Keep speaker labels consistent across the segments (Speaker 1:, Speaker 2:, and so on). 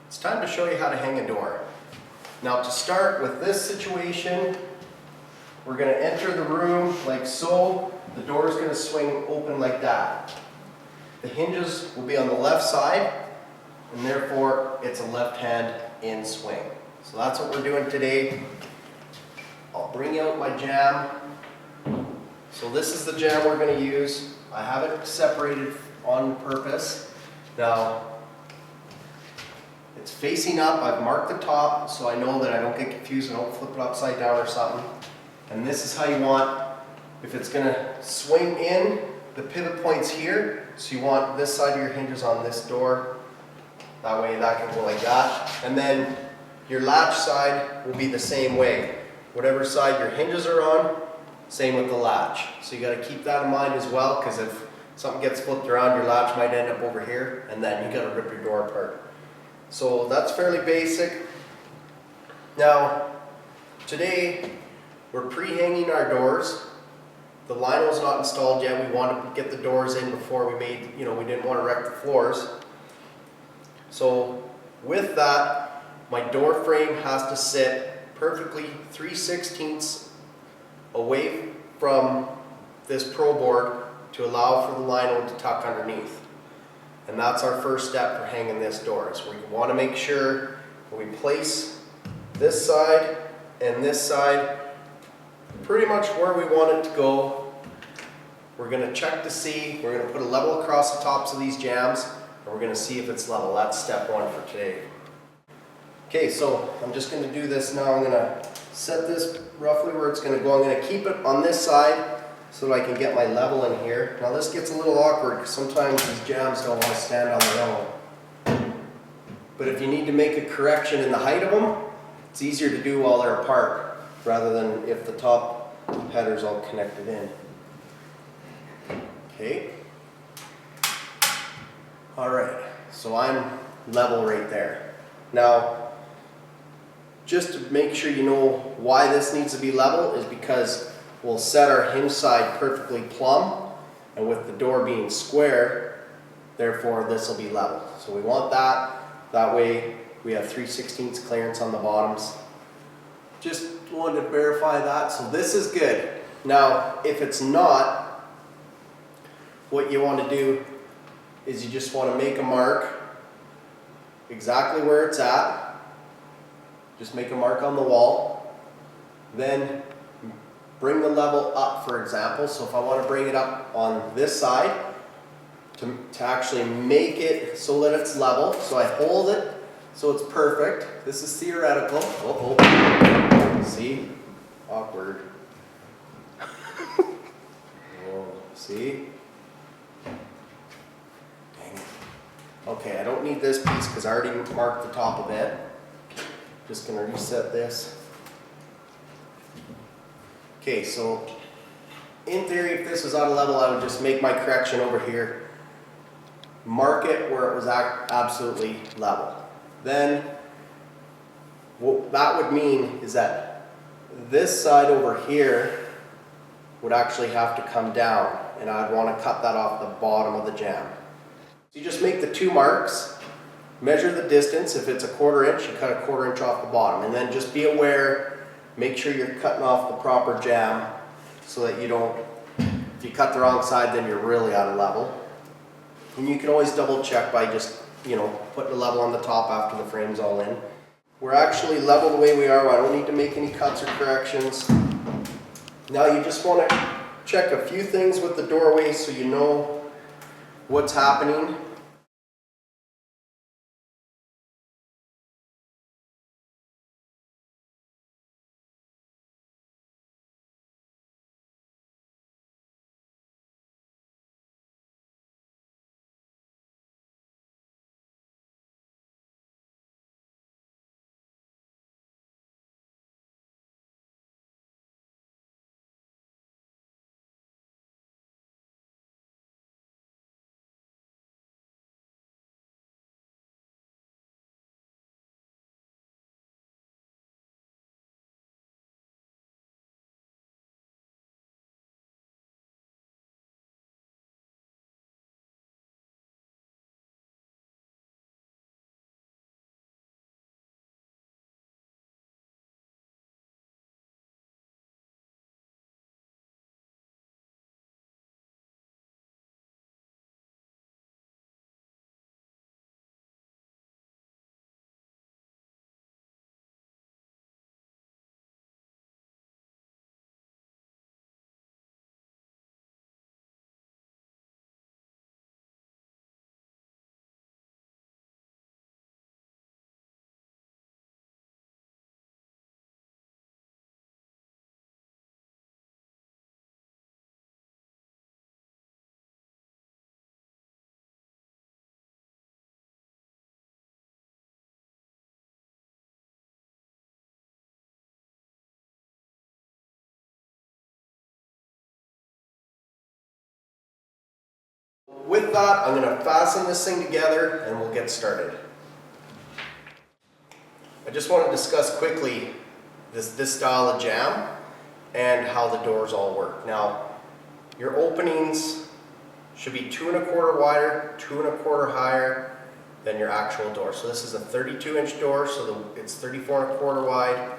Speaker 1: It's time to show you how to hang a door. Now to start with this situation, we're going to enter the room like so. The door is going to swing open like that. The hinges will be on the left side, and therefore it's a left hand in swing. So that's what we're doing today. I'll bring out my jamb. So this is the jamb we're going to use. I have it separated on purpose. Now, it's facing up. I've marked the top so I know that I don't get confused and don't flip it upside down or something. And this is how you want, if it's going to swing in, the pivot point's here. So you want this side of your hinges on this door. That way that can go like that. And then your latch side will be the same way. Whatever side your hinges are on, same with the latch. So you got to keep that in mind as well, because if something gets flipped around, your latch might end up over here, and then you got to rip your door apart. So that's fairly basic. Now, today we're pre-hanging our doors. The lino's not installed yet. We wanted to get the doors in before we made, we didn't want to wreck the floors. So with that, my door frame has to sit perfectly 3/16 away from this pro board to allow for the lino to tuck underneath. And that's our first step for hanging this door. So we want to make sure we place this side and this side pretty much where we want it to go. We're going to check to see, we're going to put a level across the tops of these jambs, and we're going to see if it's level. That's step one for today. Okay, so I'm just going to do this now. I'm going to set this roughly where it's going to go. I'm going to keep it on this side so that I can get my level in here. Now this gets a little awkward because sometimes these jambs don't want to stand on their own. But if you need to make a correction in the height of them, it's easier to do while they're apart rather than if the top header's all connected in. Okay. Alright, so I'm level right there. Now, just to make sure you know why this needs to be level is because we'll set our hinge side perfectly plumb, and with the door being square, therefore this will be level. So we want that. That way we have 3/16 clearance on the bottoms. Just wanted to verify that. So this is good. Now, if it's not, what you want to do is you just want to make a mark exactly where it's at. Just make a mark on the wall. Then bring the level up, for example. So if I want to bring it up on this side to actually make it so that it's level, so I hold it so it's perfect. This is theoretical. Oh. See? Awkward. Oh, see? Dang it. Okay, I don't need this piece because I already marked the top of it. Just going to reset this. Okay, so in theory, if this was out of level, I would just make my correction over here. Mark it where it was absolutely level. Then what that would mean is that this side over here would actually have to come down, and I'd want to cut that off the bottom of the jamb. So you just make the two marks. Measure the distance. If it's a 1/4 inch, you cut a 1/4 inch off the bottom. And then just be aware, make sure you're cutting off the proper jamb so that you don't, if you cut the wrong side, then you're really out of level. And you can always double check by just, putting the level on the top after the frame's all in. We're actually level the way we are. I don't need to make any cuts or corrections. Now you just want to check a few things with the doorway so you know what's happening. With that, I'm going to fasten this thing together and we'll get started. I just want to discuss quickly this style of jamb and how the doors all work. Now, your openings should be 2 1/4 wider, 2 1/4 higher than your actual door. So this is a 32-inch door, so it's 34 1/4 wide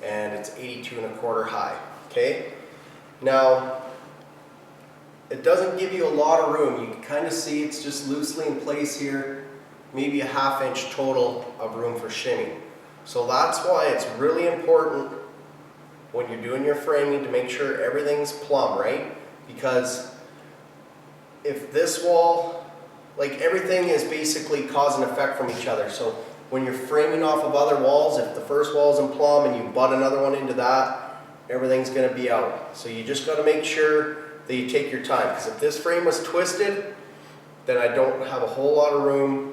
Speaker 1: and it's 82 1/4 high. Okay? Now, it doesn't give you a lot of room. You can kind of see it's just loosely in place here, maybe a 1/2 inch total of room for shimming. So that's why it's really important when you're doing your framing to make sure everything's plumb, right? Because if this wall, like everything is basically cause and effect from each other. So when you're framing off of other walls, if the first wall's in plumb and you butt another one into that, everything's gonna be out. So you just gotta make sure that you take your time. Because if this frame was twisted, then I don't have a whole lot of room.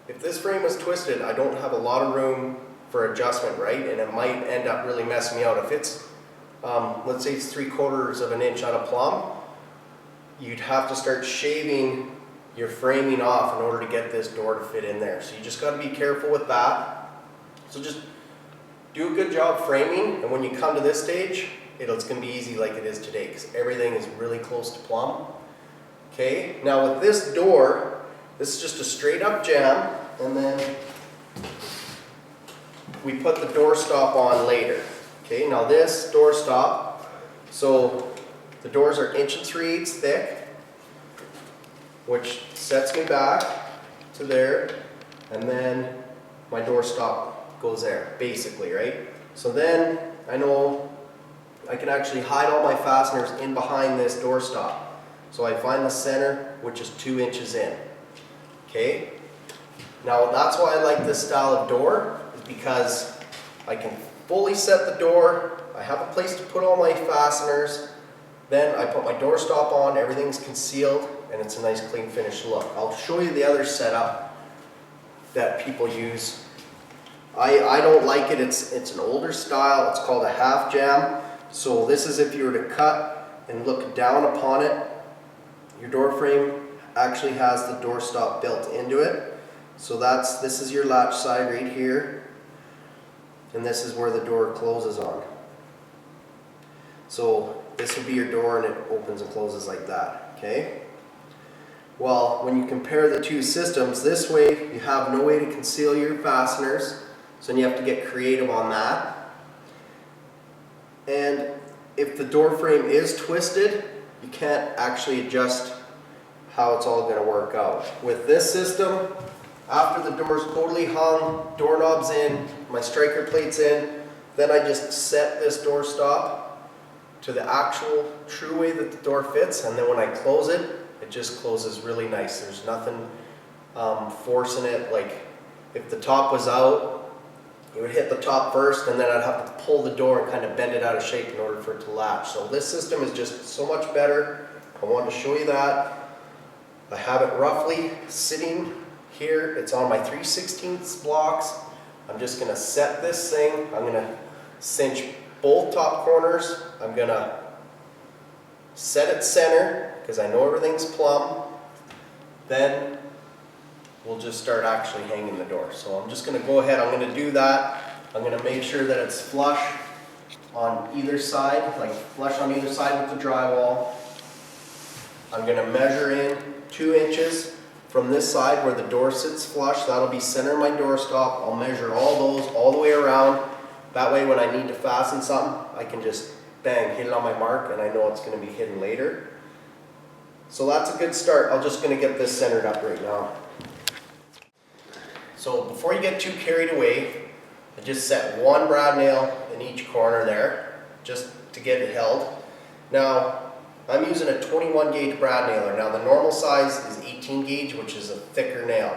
Speaker 1: If this frame was twisted, I don't have a lot of room for adjustment, right? And it might end up really messing me out. If it's, let's say it's 3/4 of an inch out of plumb, you'd have to start shaving your framing off in order to get this door to fit in there. So you just got to be careful with that. So just do a good job framing, and when you come to this stage, it's going to be easy like it is today because everything is really close to plumb. Okay, now with this door, this is just a straight up jamb, and then we put the door stop on later. Okay, now this door stop, so the doors are 1 3/8 thick, which sets me back to there, and then my door stop goes there, basically, right? So then I know I can actually hide all my fasteners in behind this door stop. So I find the center, which is 2 inches in. Okay? Now that's why I like this style of door, is because I can fully set the door, I have a place to put all my fasteners, then I put my door stop on, everything's concealed, and it's a nice clean finished look. I'll show you the other setup that people use. I don't like it, it's an older style, it's called a half jamb. So this is if you were to cut and look down upon it, your door frame actually has the door stop built into it. So this is your latch side right here, and this is where the door closes on. So this would be your door and it opens and closes like that, okay? Well, when you compare the two systems, this way you have no way to conceal your fasteners, so then you have to get creative on that. And if the door frame is twisted, you can't actually adjust how it's all going to work out. With this system, after the door's totally hung, doorknob's in, my striker plate's in, then I just set this door stop to the actual true way that the door fits, and then when I close it, it just closes really nice. There's nothing forcing it. Like if the top was out, it would hit the top first, and then I'd have to pull the door and kind of bend it out of shape in order for it to latch. So this system is just so much better. I wanted to show you that. I have it roughly sitting here. It's on my 3/16 blocks. I'm just going to set this thing. I'm going to cinch both top corners. I'm going to set it center because I know everything's plumb. Then we'll just start actually hanging the door. So I'm just going to go ahead, I'm going to do that. I'm going to make sure that it's flush on either side, like flush on either side with the drywall. I'm going to measure in 2 inches from this side where the door sits flush. That'll be center of my door stop. I'll measure all those all the way around. That way when I need to fasten something, I can just bang, hit it on my mark, and I know it's going to be hidden later. So that's a good start. I'm just going to get this centered up right now. So before you get too carried away, I just set one brad nail in each corner there, just to get it held. Now, I'm using a 21 gauge brad nailer. Now the normal size is 18 gauge, which is a thicker nail.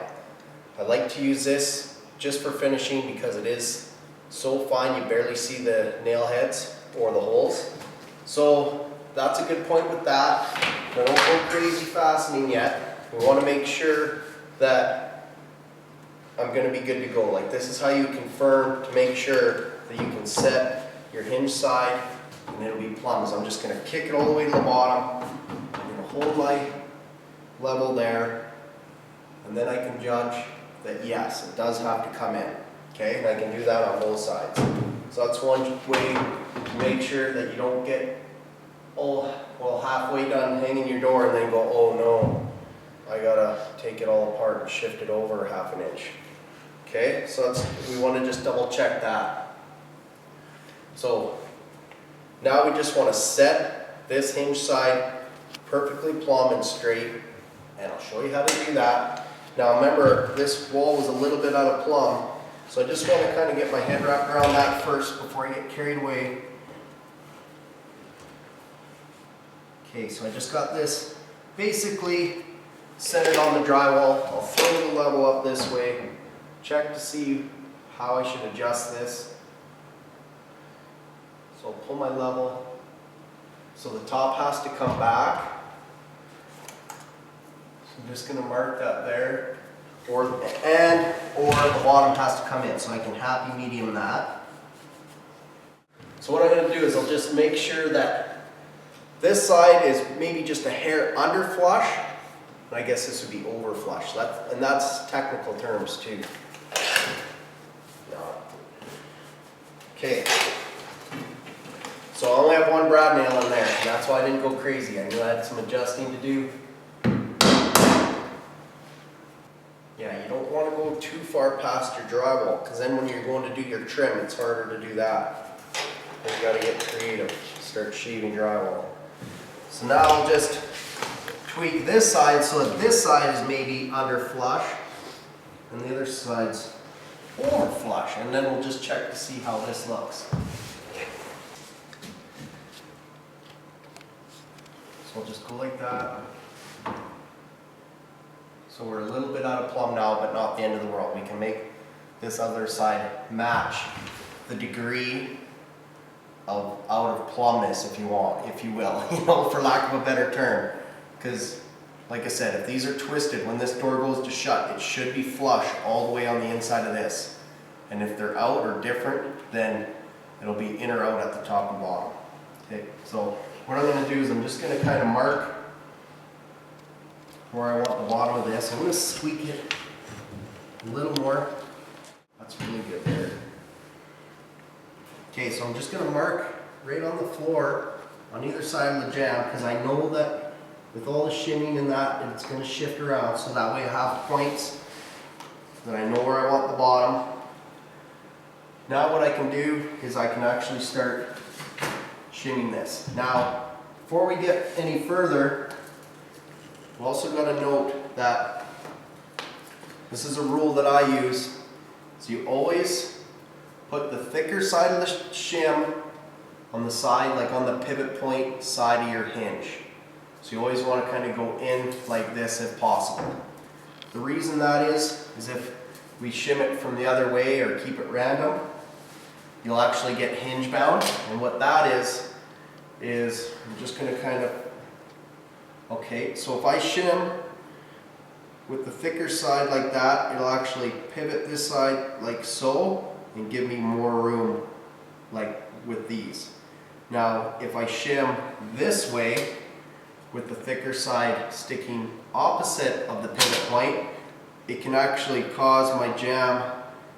Speaker 1: I like to use this just for finishing because it is so fine you barely see the nail heads or the holes. So that's a good point with that. Now don't go crazy fastening yet. We want to make sure that I'm going to be good to go. Like this is how you confirm to make sure that you can set your hinge side and it'll be plumb. So I'm just going to kick it all the way to the bottom. I'm going to hold my level there, and then I can judge that yes, it does have to come in. Okay, and I can do that on both sides. So that's one way to make sure that you don't get halfway done hanging your door and then go, oh no, I gotta take it all apart and shift it over half an inch. Okay, so we want to just double check that. So now we just want to set this hinge side perfectly plumb and straight, and I'll show you how to do that. Now remember, this wall was a little bit out of plumb, so I just want to kind of get my head wrapped around that first before I get carried away. Okay, so I just got this basically centered on the drywall. I'll throw the level up this way, check to see how I should adjust this. So I'll pull my level, so the top has to come back. So I'm just going to mark that there, or the bottom has to come in, so I can happy medium that. So what I'm going to do is I'll just make sure that this side is maybe just a hair under flush, and I guess this would be over flush. And that's technical terms too. Okay. So I only have one brad nail in there, and that's why I didn't go crazy. I knew I had some adjusting to do. Yeah, you don't want to go too far past your drywall, because then when you're going to do your trim, it's harder to do that. You got to get creative, start shaving drywall. So now I'll just tweak this side so that this side is maybe under flush, and the other side's over flush, and then we'll just check to see how this looks. So I'll just go like that. So we're a little bit out of plumb now, but not the end of the world. We can make this other side match the degree of out of plumbness, if you will, for lack of a better term. Because, like I said, if these are twisted, when this door goes to shut, it should be flush all the way on the inside of this. And if they're out or different, then it'll be in or out at the top and bottom. Okay, so what I'm going to do is I'm just going to kind of mark where I want the bottom of this. I'm going to squeak it a little more. That's really good there. Okay, so I'm just going to mark right on the floor on either side of the jamb, because I know that with all the shimming and that, it's going to shift around, so that way I have points that I know where I want the bottom. Now what I can do is I can actually start shimming this. Now, before we get any further, we've also got to note that this is a rule that I use. So you always put the thicker side of the shim on the side, like on the pivot point side of your hinge. So you always want to kind of go in like this if possible. The reason that is if we shim it from the other way or keep it random, you'll actually get hinge bound. And what that is I'm just going to kind of, okay, so if I shim with the thicker side like that, it'll actually pivot this side like so and give me more room like with these. Now if I shim this way with the thicker side sticking opposite of the pivot point, it can actually cause my jamb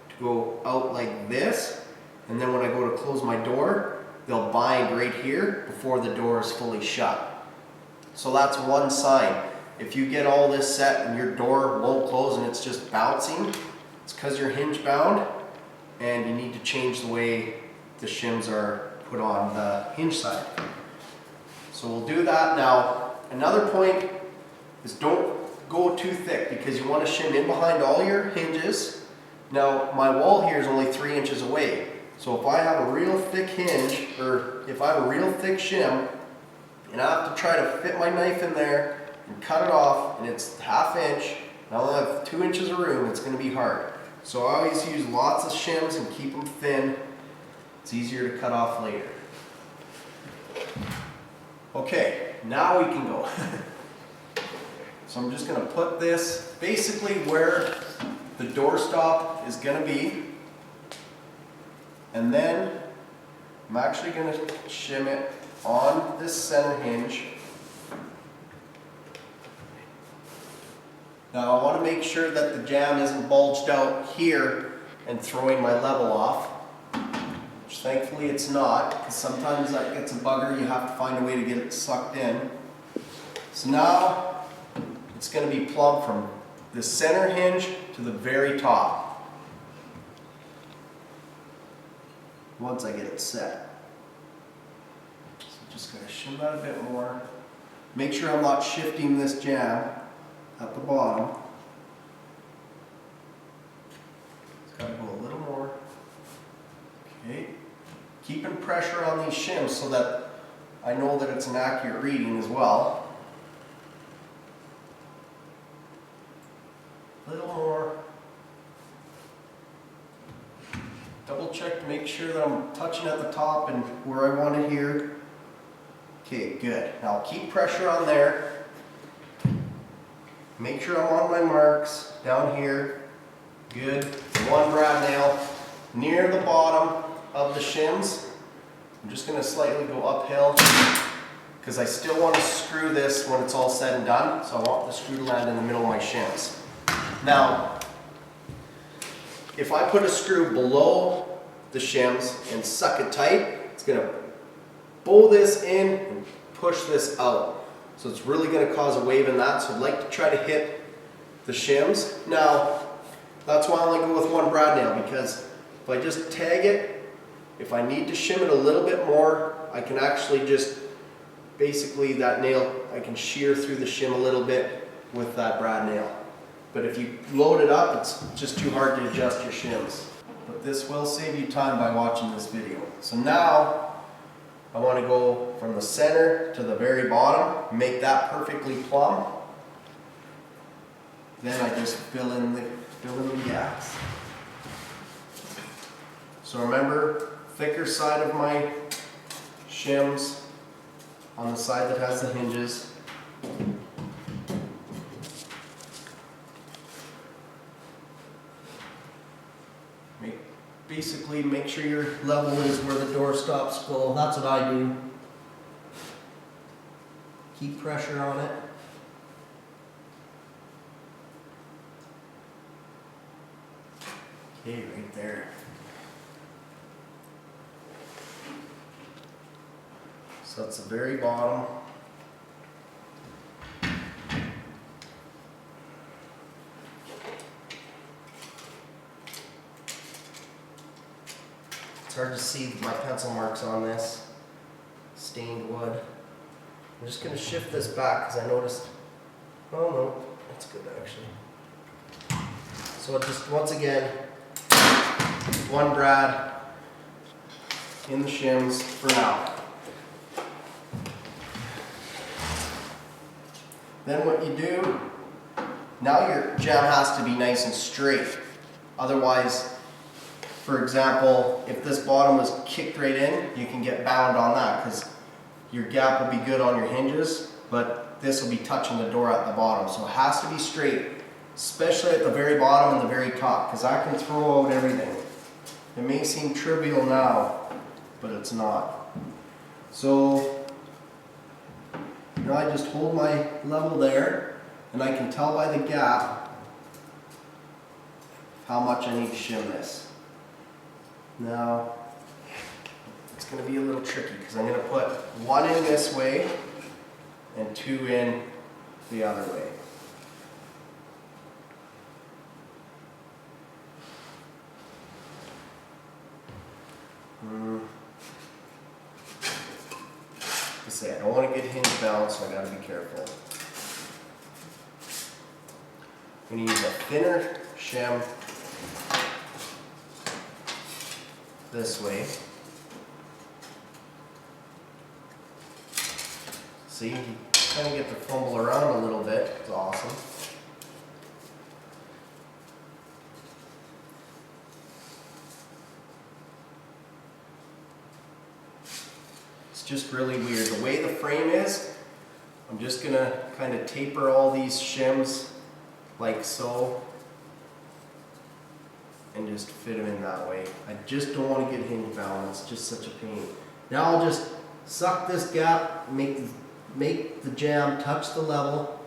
Speaker 1: to go out like this, and then when I go to close my door, they'll bind right here before the door is fully shut. So that's one sign. If you get all this set and your door won't close and it's just bouncing, it's because you're hinge bound and you need to change the way the shims are put on the hinge side. So we'll do that. Now, another point is don't go too thick, because you want to shim in behind all your hinges. Now, my wall here is only 3 inches away. So if I have a real thick hinge, or if I have a real thick shim, and I have to try to fit my knife in there and cut it off, and it's ½ inch, and I only have 2 inches of room, it's going to be hard. So I always use lots of shims and keep them thin. It's easier to cut off later. Okay, now we can go. So I'm just going to put this basically where the doorstop is going to be, and then I'm actually going to shim it on this center hinge. Now I want to make sure that the jamb isn't bulged out here and throwing my level off, which thankfully it's not, because sometimes that gets a bugger. You have to find a way to get it sucked in. So now it's going to be plumb from the center hinge to the very top. Once I get it set. So just going to shim that a bit more. Make sure I'm not shifting this jamb at the bottom. It's got to go a little more. Okay. Keeping pressure on these shims so that I know that it's an accurate reading as well. A little more. Double check to make sure that I'm touching at the top and where I want it here. Okay, good. Now keep pressure on there. Make sure I'm on my marks down here. Good. One brad nail near the bottom of the shims. I'm just going to slightly go uphill because I still want to screw this when it's all said and done. So I want the screw to land in the middle of my shims. Now, if I put a screw below the shims and suck it tight, it's going to bow this in and push this out. So it's really going to cause a wave in that. So I'd like to try to hit the shims. Now, that's why I only go with one brad nail, because if I just tag it, if I need to shim it a little bit more, I can actually just, basically that nail, I can shear through the shim a little bit with that brad nail. But if you load it up, it's just too hard to adjust your shims. But this will save you time by watching this video. So now, I want to go from the center to the very bottom, make that perfectly plumb. Then I just fill in the gaps. So remember, thicker side of my shims on the side that has the hinges. Basically, make sure your level is where the door stops go. That's what I do. Keep pressure on it. Okay, right there. So that's the very bottom. It's hard to see my pencil marks on this stained wood. I'm just going to shift this back because I noticed, oh no, that's good actually. So just once again, one brad in the shims for now. Then what you do, now your jamb has to be nice and straight. Otherwise, for example, if this bottom was kicked right in, you can get bound on that because your gap will be good on your hinges, but this will be touching the door at the bottom. So it has to be straight, especially at the very bottom and the very top, because I can throw out everything. It may seem trivial now, but it's not. So now I just hold my level there, and I can tell by the gap how much I need to shim this. Now, it's going to be a little tricky because I'm going to put one in this way and two in the other way. I don't want to get hinge bound, so I got to be careful. I'm going to use a thinner shim this way. See, you kind of get to fumble around a little bit. It's awesome. It's just really weird. The way the frame is, I'm just going to kind of taper all these shims like so and just fit them in that way. I just don't want to get hinge bound. It's just such a pain. Now I'll just suck this gap, make the jamb touch the level.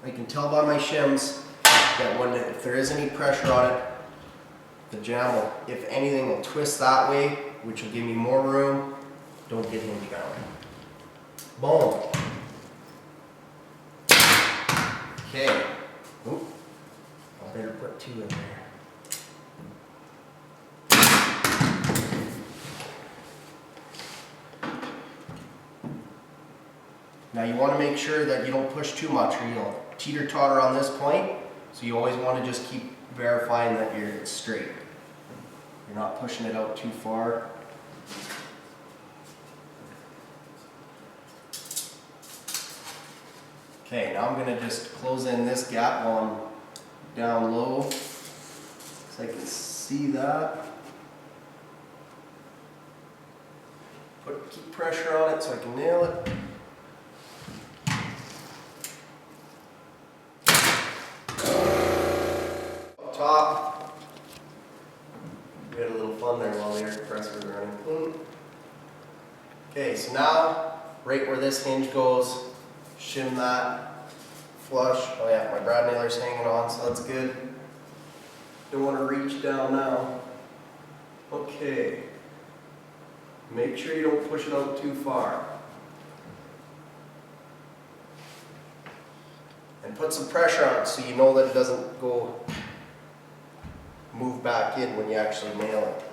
Speaker 1: I can tell by my shims that if there is any pressure on it, the jamb will, if anything, will twist that way, which will give me more room. Don't get hinge bound. Boom. Okay. Oop. I better put 2 in there. Now you want to make sure that you don't push too much or you'll teeter-totter on this point. So you always want to just keep verifying that it's straight. You're not pushing it out too far. Okay, now I'm going to just close in this gap while I'm down low so I can see that. Keep pressure on it so I can nail it. Up top. We had a little fun there while the air compressor was running. Okay, so now, right where this hinge goes, shim that, flush. Oh yeah, my brad nailer's hanging on, so that's good. Don't want to reach down now. Okay. Make sure you don't push it out too far. And put some pressure on it so you know that it doesn't move back in when you actually nail it.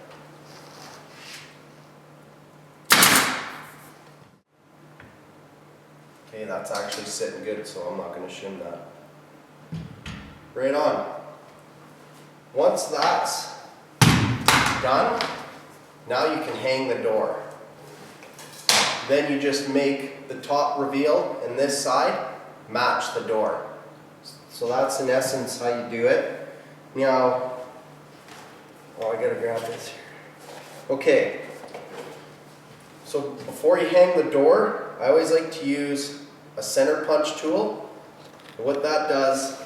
Speaker 1: Okay, that's actually sitting good, so I'm not going to shim that. Right on. Once that's done, now you can hang the door. Then you just make the top reveal and this side match the door. So that's in essence how you do it. Now, oh, I gotta grab this here. Okay, so before you hang the door, I always like to use a center punch tool. And what that does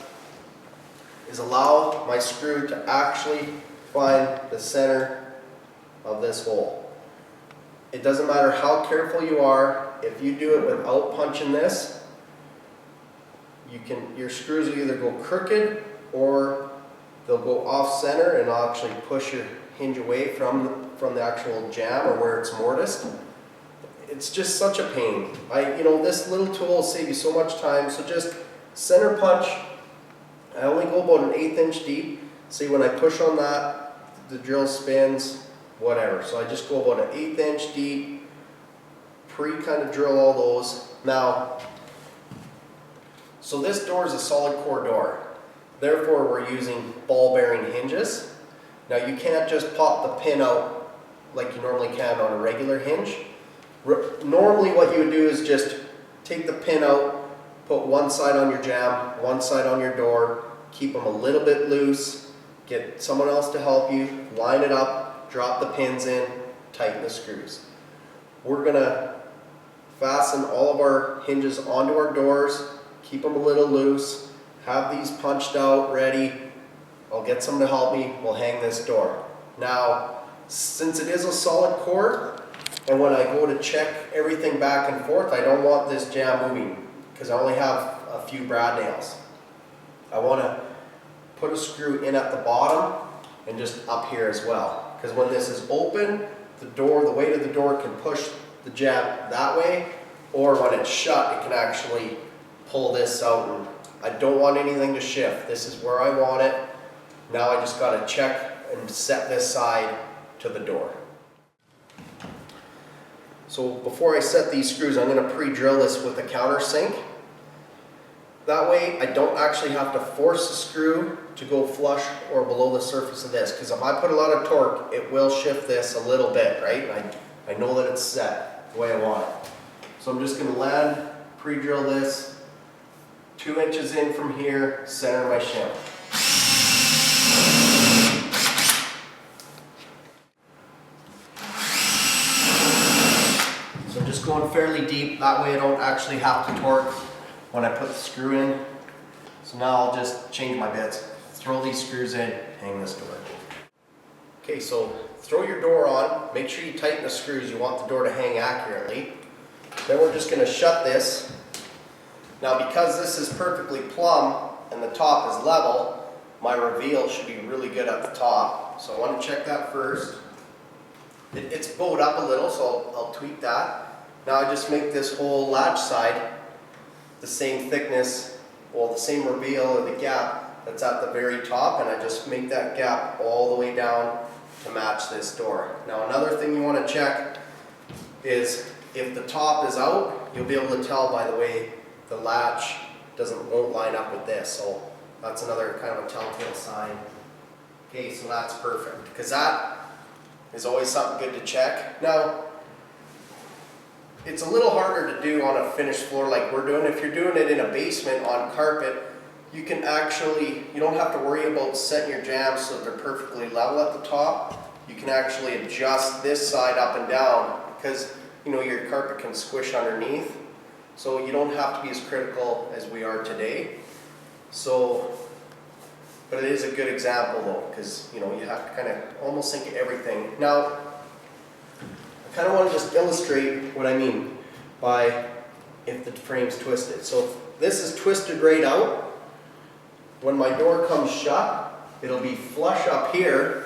Speaker 1: is allow my screw to actually find the center of this hole. It doesn't matter how careful you are, if you do it without punching this, your screws will either go crooked or they'll go off center and it'll actually push your hinge away from the actual jamb or where it's mortised. It's just such a pain. This little tool will save you so much time, so just center punch. I only go about an 1/8 inch deep. See, when I push on that, the drill spins, whatever. So I just go about an 1/8 inch deep, kind of drill all those. Now, so this door is a solid core door. Therefore, we're using ball bearing hinges. Now you can't just pop the pin out like you normally can on a regular hinge. Normally what you would do is just take the pin out, put one side on your jamb, one side on your door, keep them a little bit loose, get someone else to help you, line it up, drop the pins in, tighten the screws. We're gonna fasten all of our hinges onto our doors, keep them a little loose, have these punched out, ready. I'll get someone to help me, we'll hang this door. Now, since it is a solid core, and when I go to check everything back and forth, I don't want this jamb moving because I only have a few brad nails. I want to put a screw in at the bottom and just up here as well. Because when this is open, the weight of the door can push the jamb that way, or when it's shut, it can actually pull this out. And I don't want anything to shift. This is where I want it. Now I just got to check and set this side to the door. So before I set these screws, I'm going to pre-drill this with a countersink. That way I don't actually have to force the screw to go flush or below the surface of this, because if I put a lot of torque, it will shift this a little bit, right? I know that it's set the way I want it. So I'm just going to land, pre-drill this, 2 inches in from here, center my shim. So I'm just going fairly deep, that way I don't actually have to torque when I put the screw in. So now I'll just change my bits, throw these screws in, hang this door. Okay, so throw your door on, make sure you tighten the screws, you want the door to hang accurately. Then we're just going to shut this. Now because this is perfectly plumb and the top is level, my reveal should be really good at the top. So I want to check that first. It's bowed up a little, so I'll tweak that. Now I just make this whole latch side the same thickness, well, the same reveal or the gap that's at the very top, and I just make that gap all the way down to match this door. Now another thing you want to check is if the top is out, you'll be able to tell by the way the latch won't line up with this. So that's another kind of a telltale sign. Okay, so that's perfect, because that is always something good to check. Now, it's a little harder to do on a finished floor like we're doing. If you're doing it in a basement on carpet, you don't have to worry about setting your jambs so that they're perfectly level at the top. You can actually adjust this side up and down because your carpet can squish underneath. So you don't have to be as critical as we are today. But it is a good example though, because you have to kind of almost think of everything. Now, I kind of want to just illustrate what I mean by if the frame's twisted. So if this is twisted right out, when my door comes shut, it'll be flush up here,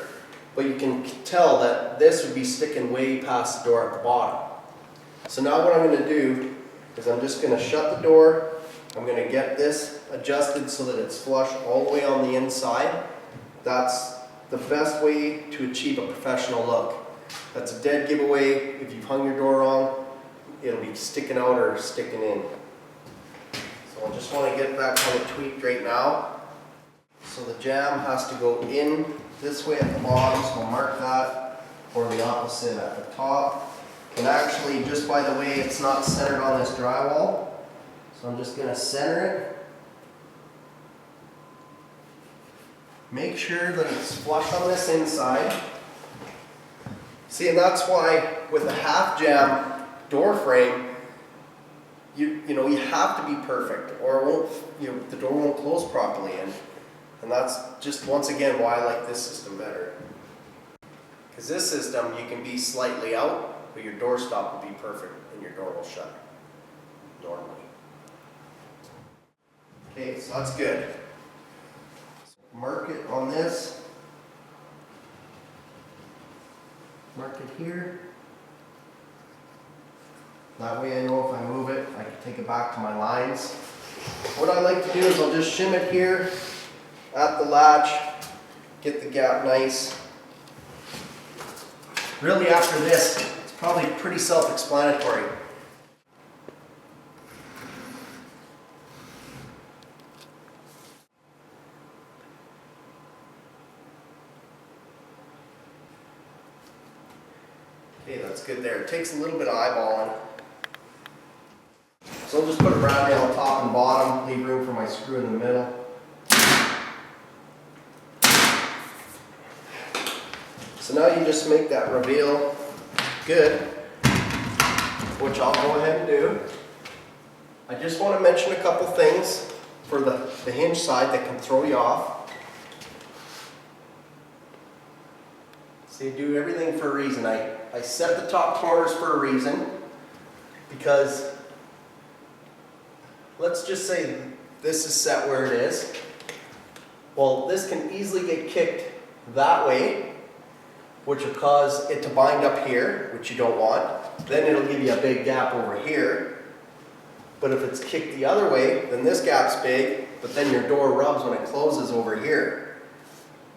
Speaker 1: but you can tell that this would be sticking way past the door at the bottom. So now what I'm going to do is I'm just going to shut the door. I'm going to get this adjusted so that it's flush all the way on the inside. That's the best way to achieve a professional look. That's a dead giveaway. If you've hung your door wrong, it'll be sticking out or sticking in. So I just want to get that kind of tweaked right now. So the jamb has to go in this way at the bottom, so I'll mark that, or the opposite at the top. And actually, just by the way, it's not centered on this drywall, so I'm just going to center it. Make sure that it's flush on this inside. See, and that's why with a half jamb door frame, you have to be perfect, or the door won't close properly. And that's just once again why I like this system better. Because this system, you can be slightly out, but your door stop will be perfect and your door will shut normally. Okay, so that's good. Mark it on this. Mark it here. That way I know if I move it, I can take it back to my lines. What I like to do is I'll just shim it here at the latch, get the gap nice. Really after this, it's probably pretty self-explanatory. Okay, that's good there. It takes a little bit of eyeballing. So I'll just put a brad nail on top and bottom, leave room for my screw in the middle. So now you just make that reveal good, which I'll go ahead and do. I just want to mention a couple things for the hinge side that can throw you off. So you do everything for a reason. I set the top corners for a reason, because let's just say this is set where it is. Well, this can easily get kicked that way, which will cause it to bind up here, which you don't want. Then it'll give you a big gap over here. But if it's kicked the other way, then this gap's big, but then your door rubs when it closes over here.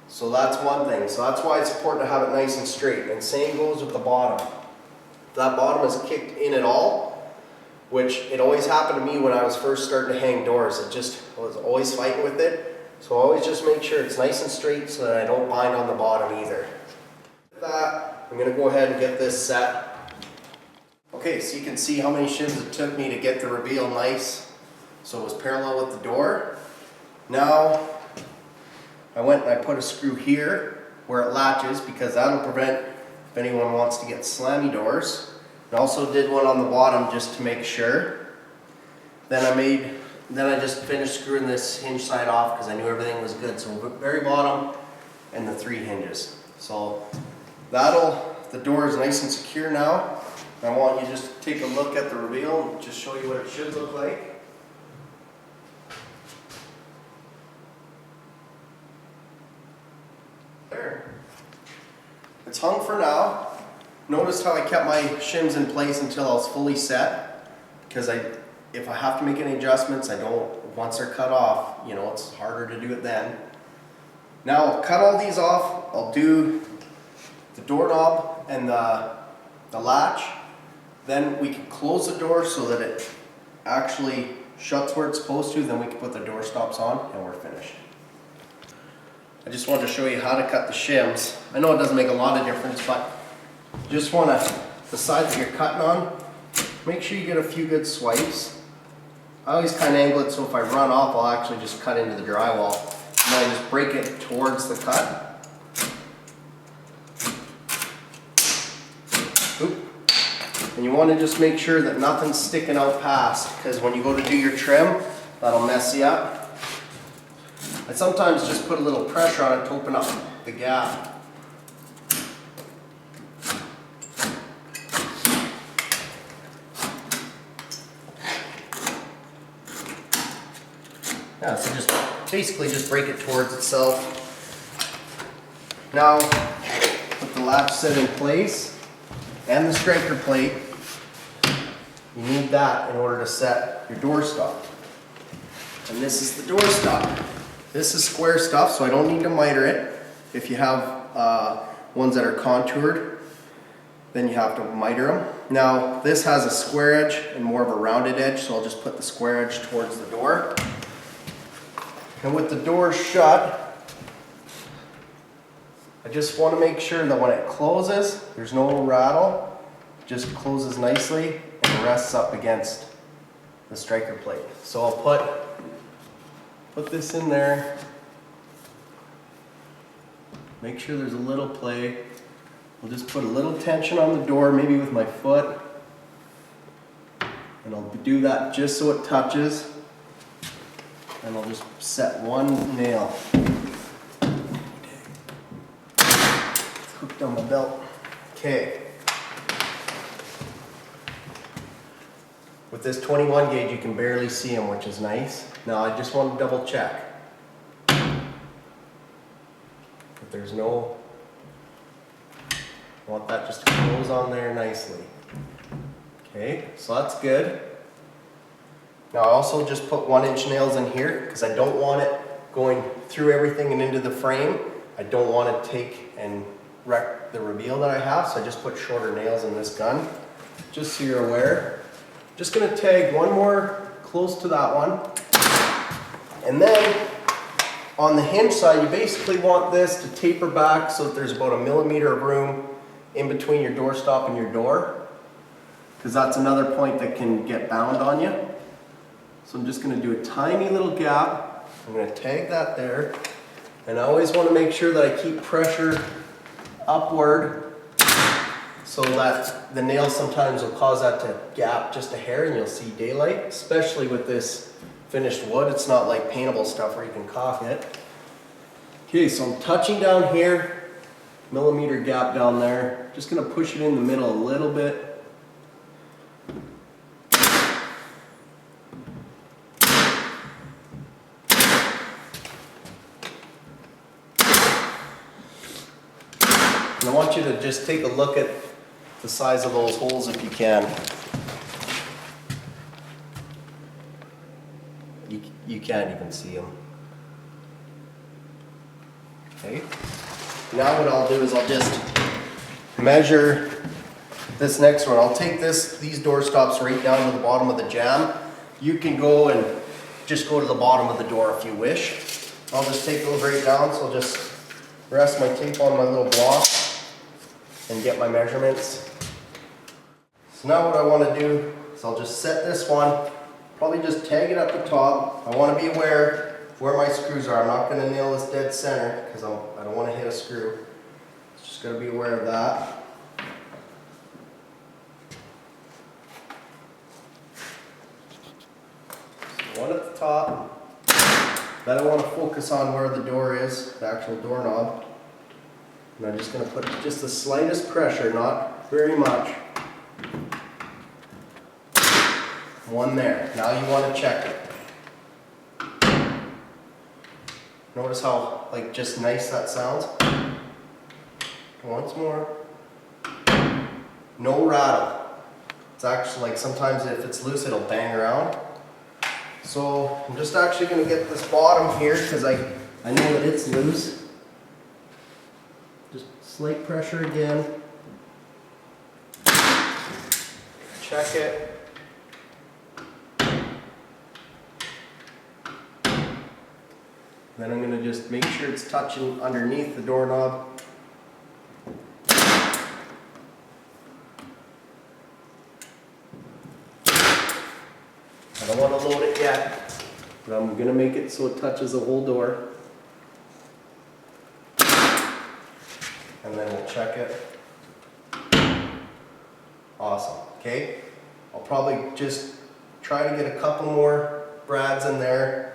Speaker 1: So that's one thing. So that's why it's important to have it nice and straight. And same goes with the bottom. If that bottom is kicked in at all, which it always happened to me when I was first starting to hang doors. I was always fighting with it. So always just make sure it's nice and straight so that I don't bind on the bottom either. That, I'm going to go ahead and get this set. Okay, so you can see how many shivs it took me to get the reveal nice, so it was parallel with the door. Now I went and I put a screw here where it latches, because that'll prevent if anyone wants to get slammy doors. And also did one on the bottom just to make sure. Then I just finished screwing this hinge side off because I knew everything was good. So very bottom and the 3 hinges. So the door is nice and secure now. I want you to just take a look at the reveal and just show you what it should look like. It's hung for now. Notice how I kept my shims in place until I was fully set, because if I have to make any adjustments, I don't, once they're cut off, you know, it's harder to do it then. Now I'll cut all these off. I'll do the doorknob and the latch. Then we can close the door so that it actually shuts where it's supposed to. Then we can put the door stops on and we're finished. I just wanted to show you how to cut the shims. I know it doesn't make a lot of difference, but you just want to, the side that you're cutting on, make sure you get a few good swipes. I always kind of angle it so if I run off, I'll actually just cut into the drywall. And then I just break it towards the cut. Oop. And you want to just make sure that nothing's sticking out past, because when you go to do your trim, that'll mess you up. I sometimes just put a little pressure on it to open up the gap. Yeah, so just basically just break it towards itself. Now, with the latch set in place and the striker plate, you need that in order to set your door stop. And this is the door stop. This is square stuff, so I don't need to miter it. If you have ones that are contoured, then you have to miter them. Now, this has a square edge and more of a rounded edge, so I'll just put the square edge towards the door. And with the door shut, I just want to make sure that when it closes, there's no rattle. It just closes nicely and rests up against the striker plate. So I'll put this in there. Make sure there's a little play. I'll just put a little tension on the door, maybe with my foot. And I'll do that just so it touches. And I'll just set one nail. It's hooked on my belt. Okay. With this 21 gauge, you can barely see them, which is nice. Now I just want to double check that there's no, I want that just to close on there nicely. Okay, so that's good. Now I also just put 1-inch nails in here because I don't want it going through everything and into the frame. I don't want to take and wreck the reveal that I have, so I just put shorter nails in this gun, just so you're aware. Just going to tag one more close to that one. And then on the hinge side, you basically want this to taper back so that there's about 1 millimeter of room in between your door stop and your door, because that's another point that can get bound on you. So I'm just going to do a tiny little gap. I'm going to tag that there. And I always want to make sure that I keep pressure upward so that the nail sometimes will cause that to gap just a hair and you'll see daylight, especially with this finished wood. It's not like paintable stuff where you can caulk it. Okay, so I'm touching down here, millimeter gap down there. Just going to push it in the middle a little bit. And I want you to just take a look at the size of those holes if you can. You can't even see them. Okay. Now what I'll do is I'll just measure this next one. I'll take these door stops right down to the bottom of the jamb. You can go and just go to the bottom of the door if you wish. I'll just take those right down, so I'll just rest my tape on my little block and get my measurements. So now what I want to do is I'll just set this one, probably just tag it at the top. I want to be aware of where my screws are. I'm not going to nail this dead center because I don't want to hit a screw. Just got to be aware of that. So one at the top. Then I want to focus on where the door is, the actual doorknob. And I'm just going to put just the slightest pressure, not very much. One there. Now you want to check it. Notice how just nice that sounds. Once more. No rattle. It's actually like sometimes if it's loose it'll bang around. So I'm just actually going to get this bottom here because I know that it's loose. Just slight pressure again. Check it. Then I'm going to just make sure it's touching underneath the doorknob. I don't want to load it yet, but I'm going to make it so it touches the whole door. And then we'll check it. Awesome. Okay. I'll probably just try to get a couple more brads in there.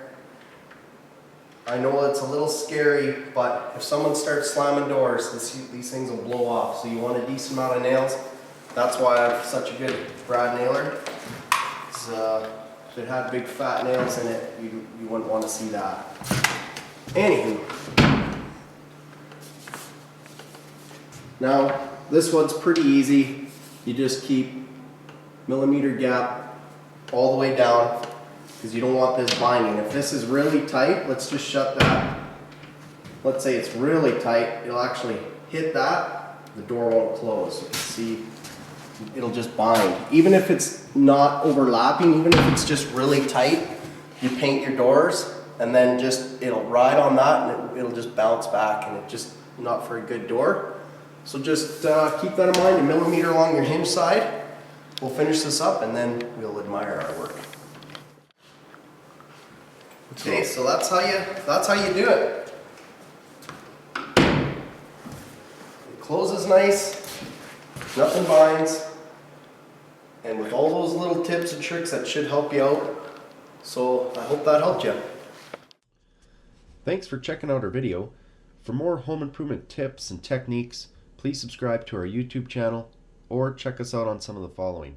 Speaker 1: I know it's a little scary, but if someone starts slamming doors, these things will blow off. So you want a decent amount of nails. That's why I have such a good brad nailer. If it had big fat nails in it, you wouldn't want to see that. Anywho. Now, this one's pretty easy. You just keep millimeter gap all the way down because you don't want this binding. If this is really tight, let's just shut that. Let's say it's really tight, it'll actually hit that, the door won't close. You can see it'll just bind. Even if it's not overlapping, even if it's just really tight, you paint your doors and then just it'll ride on that and it'll just bounce back and it's just not for a good door. So just keep that in mind, a millimeter along your hinge side. We'll finish this up and then we'll admire our work. Okay, so that's how you do it. It closes nice, nothing binds, and with all those little tips and tricks that should help you out. So I hope that helped you.
Speaker 2: Thanks for checking out our video. For more home improvement tips and techniques, please subscribe to our YouTube channel or check us out on some of the following.